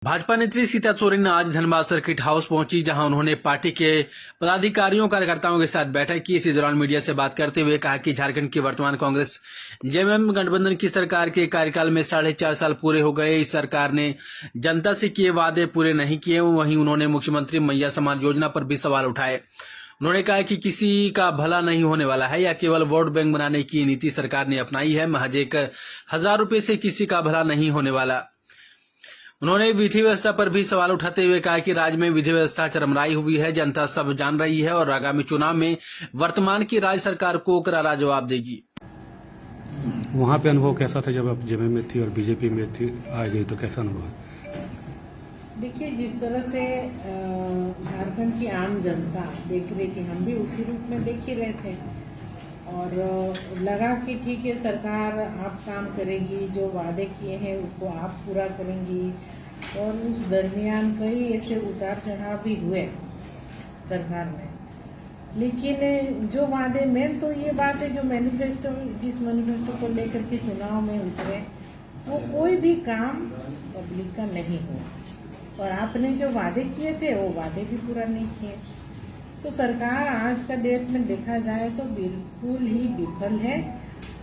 भाजपा नेत्री सीता सोरेन आज Dhanbad circuit house पहुंची, जहां उन्होंने पार्टी के पदाधिकारियों कार्यकर्ताओं के साथ बैठक की। इसी दौरान मीडिया से बात करते हुए कहा कि झारखंड की वर्तमान कांग्रेस जेएमएम गठबंधन की सरकार के कार्यकाल में 4.5 साल पूरे हो गए। इस सरकार ने जनता से किए वादे पूरे नहीं किए। वहीं उन्होंने मुख्यमंत्री मैया सम्मान योजना पर भी सवाल उठाए। उन्होंने कहा कि किसी का भला नहीं होने वाला है या केवल वोट बैंक बनाने की नीति सरकार ने अपनाई है। महज 1,000 रुपए से किसी का भला नहीं होने वाला। उन्होंने विधि व्यवस्था पर भी सवाल उठाते हुए कहा कि राज्य में विधि व्यवस्था चरमराई हुई है, जनता सब जान रही है और आगामी चुनाव में वर्तमान की राज्य सरकार को करारा जवाब देगी। वहाँ पे अनुभव कैसा था जब आप जेएमएम में थी और बीजेपी में थी, आ गई तो कैसा अनुभव है? देखिए, जिस तरह से झारखंड की आम जनता देख रही थी, हम भी उसी रूप में देख ही रहे थे और लगा कि ठीक है, सरकार आप काम करेगी, जो वादे किए हैं उसको आप पूरा करेंगी। और उस दरमियान कई ऐसे उतार चढ़ाव भी हुए सरकार में, लेकिन जो वादे मेन तो ये बात है, जो जिस मैनिफेस्टो को लेकर के चुनाव में उतरे, वो कोई भी काम पब्लिक का नहीं हुआ और आपने जो वादे किए थे वो वादे भी पूरा नहीं किए। तो सरकार आज का डेट में देखा जाए तो बिल्कुल ही विफल है।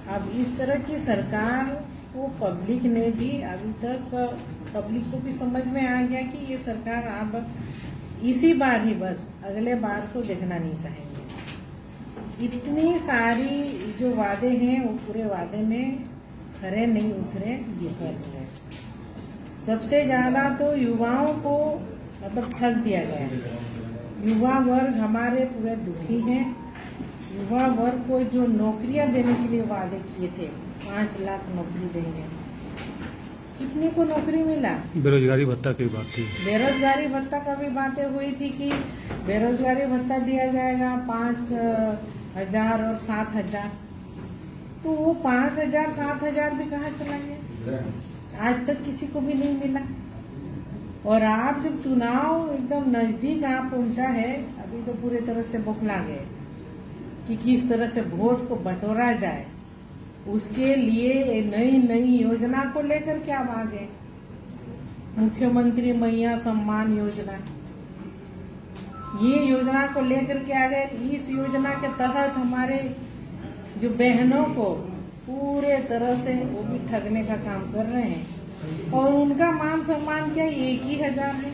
अब इस तरह की सरकार को पब्लिक ने भी अभी तक, पब्लिक को भी समझ में आ गया कि ये सरकार अब इसी बार ही, बस अगले बार तो देखना नहीं चाहेंगे। इतनी सारी जो वादे हैं वो पूरे वादे में खरे नहीं उतरे, विफल हुए। सबसे ज्यादा तो युवाओं को मतलब ठग दिया गया। युवा वर्ग हमारे पूरे दुखी हैं। युवा वर्ग को जो नौकरियां देने के लिए वादे किए थे, 5 लाख नौकरी देंगे, कितने को नौकरी मिला? बेरोजगारी भत्ता की बात थी। बेरोजगारी भत्ता का भी बातें हुई थी कि बेरोजगारी भत्ता दिया जाएगा 5,000 और 7,000। तो वो 5,000 7,000 भी कहाँ चला गया? आज तक किसी को भी नहीं मिला। और आप जब चुनाव एकदम नजदीक आ पहुंचा है, अभी तो पूरे तरह से बौखला गए कि किस तरह से वोट को बटोरा जाए। उसके लिए नई नई योजना को लेकर के आप आ गए। मुख्यमंत्री मैया सम्मान योजना, ये योजना को लेकर के आ गए। इस योजना के तहत हमारे जो बहनों को पूरे तरह से वो भी ठगने का काम कर रहे हैं और उनका मान सम्मान क्या 1,000 है।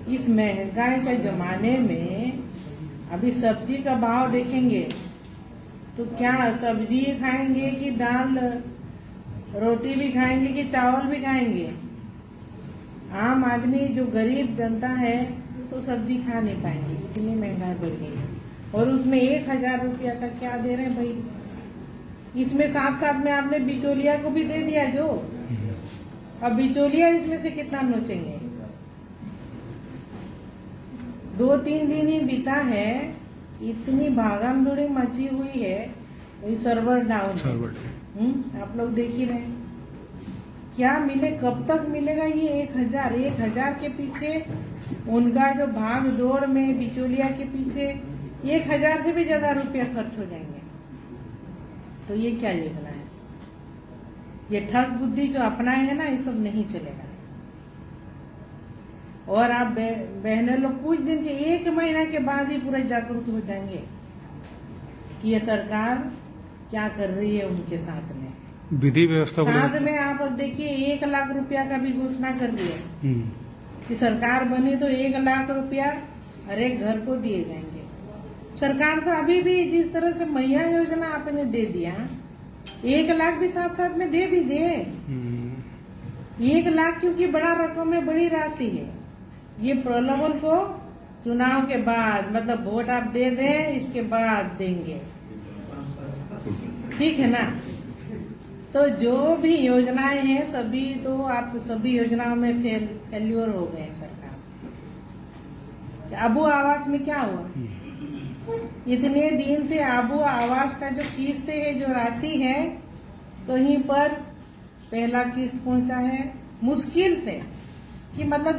इस महंगाई के जमाने में अभी सब्जी का भाव देखेंगे तो क्या सब्जी खाएंगे कि दाल रोटी भी खाएंगे कि चावल भी खाएंगे? आम आदमी जो गरीब जनता है तो सब्जी खा नहीं पाएंगे, इतनी महंगाई बढ़ गई है। और उसमें 1,000 रुपया का क्या दे रहे हैं भाई? इसमें साथ साथ में आपने बिचौलिया को भी दे दिया। जो अब बिचौलिया इसमें से कितना नोचेंगे? 2-3 दिन ही बीता है, इतनी भागम दौड़ी मची हुई है, वही सर्वर डाउन है। आप लोग देख ही रहे हैं। क्या मिले, कब तक मिलेगा ये 1,000 के पीछे उनका जो भाग दौड़ में बिचौलिया के पीछे 1,000 से भी ज्यादा रुपया खर्च हो जाएंगे। तो ये क्या योजना है? ये ठग बुद्धि जो अपनाए है ना, ये सब नहीं चलेगा। और आप बहने लोग कुछ दिन के 1 महीना के बाद ही पूरे जागरूक हो जाएंगे कि ये सरकार क्या कर रही है उनके साथ में। विधि व्यवस्था साथ में आप देखिए 1 लाख रुपया का भी घोषणा कर दिया कि सरकार बनी तो 1 लाख रुपया हर एक घर को दिए जाएंगे। सरकार तो अभी भी जिस तरह से मैया योजना आपने दे दिया, 1 लाख भी साथ साथ में दे दीजिए। 1 लाख क्योंकि बड़ा रकम है, बड़ी राशि है। ये प्रलोभन को चुनाव के बाद, मतलब वोट आप दे दें इसके बाद देंगे, ठीक है ना? तो जो भी योजनाएं हैं सभी तो आप सभी योजनाओं में फेल्योर हो गए सरकार। आबू आवास में क्या हुआ? इतने दिन से आबू आवास का जो किस्त है, जो राशि है, कहीं पर पहला किस्त पहुंचा है मुश्किल से, कि मतलब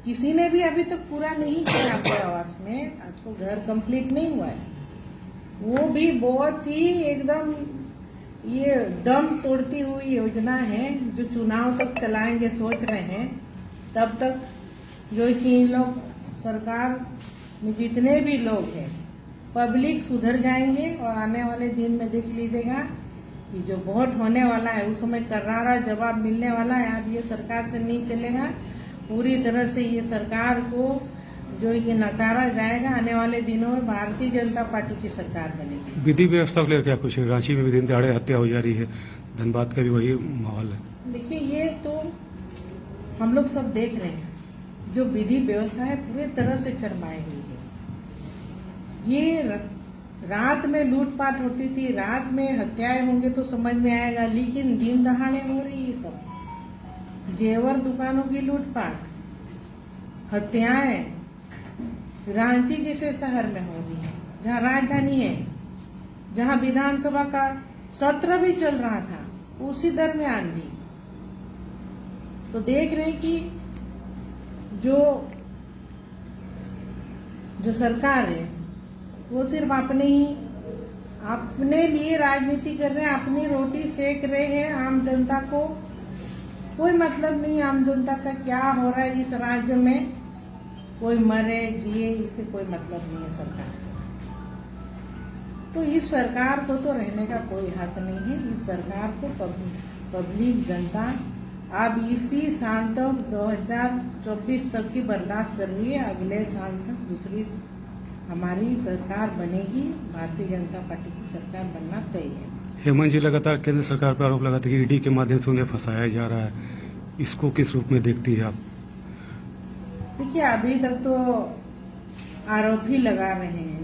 किसी ने भी अभी तक पूरा नहीं किया आबू आवास में। आपको घर कंप्लीट नहीं हुआ है, वो भी बहुत ही एकदम ये दम तोड़ती हुई योजना है जो चुनाव तक चलाएंगे सोच रहे हैं। तब तक जो कि इन लोग सरकार में जितने भी लोग हैं पब्लिक सुधर जाएंगे और आने वाले दिन में देख लीजिएगा कि जो वोट होने वाला है उस समय करारा जवाब मिलने वाला है। अब ये सरकार से नहीं चलेगा, पूरी तरह से ये सरकार को जो ये नकारा जाएगा। आने वाले दिनों में भारतीय जनता पार्टी की सरकार बनेगी। विधि व्यवस्था को लेकर क्या कुछ है? रांची में भी दिन दहाड़े हत्या हो जा रही है, धनबाद का भी वही माहौल है। देखिए ये तो हम लोग सब देख रहे हैं, जो विधि व्यवस्था है पूरी तरह से चरमाई हुई है। ये रात में लूटपाट होती थी, रात में हत्याएं होंगे तो समझ में आएगा, लेकिन दिन दहाड़े हो रही है सब। जेवर दुकानों की लूटपाट, हत्याएं रांची जैसे शहर में हो रही है, जहाँ राजधानी है, जहाँ विधानसभा का सत्र भी चल रहा था, उसी दरमियान भी। तो देख रहे कि जो सरकार है वो सिर्फ अपने लिए राजनीति कर रहे हैं, अपनी रोटी सेक रहे हैं। आम जनता को कोई मतलब नहीं, आम जनता का क्या हो रहा है इस राज्य में, कोई मरे जिए इससे कोई मतलब नहीं है सरकार। तो इस सरकार को तो रहने का कोई हक नहीं है। इस सरकार को पब्लिक जनता अब इसी साल तक 2024 तक की बर्दाश्त कर रही है। अगले साल तक दूसरी हमारी सरकार बनेगी, भारतीय जनता पार्टी की सरकार बनना तय है। हेमंत जी लगातार केंद्र सरकार पर आरोप लगाते हैं कि ईडी के माध्यम से उन्हें फंसाया जा रहा है, इसको किस रूप में देखती है आप? देखिए अभी तक तो आरोप ही लगा रहे हैं,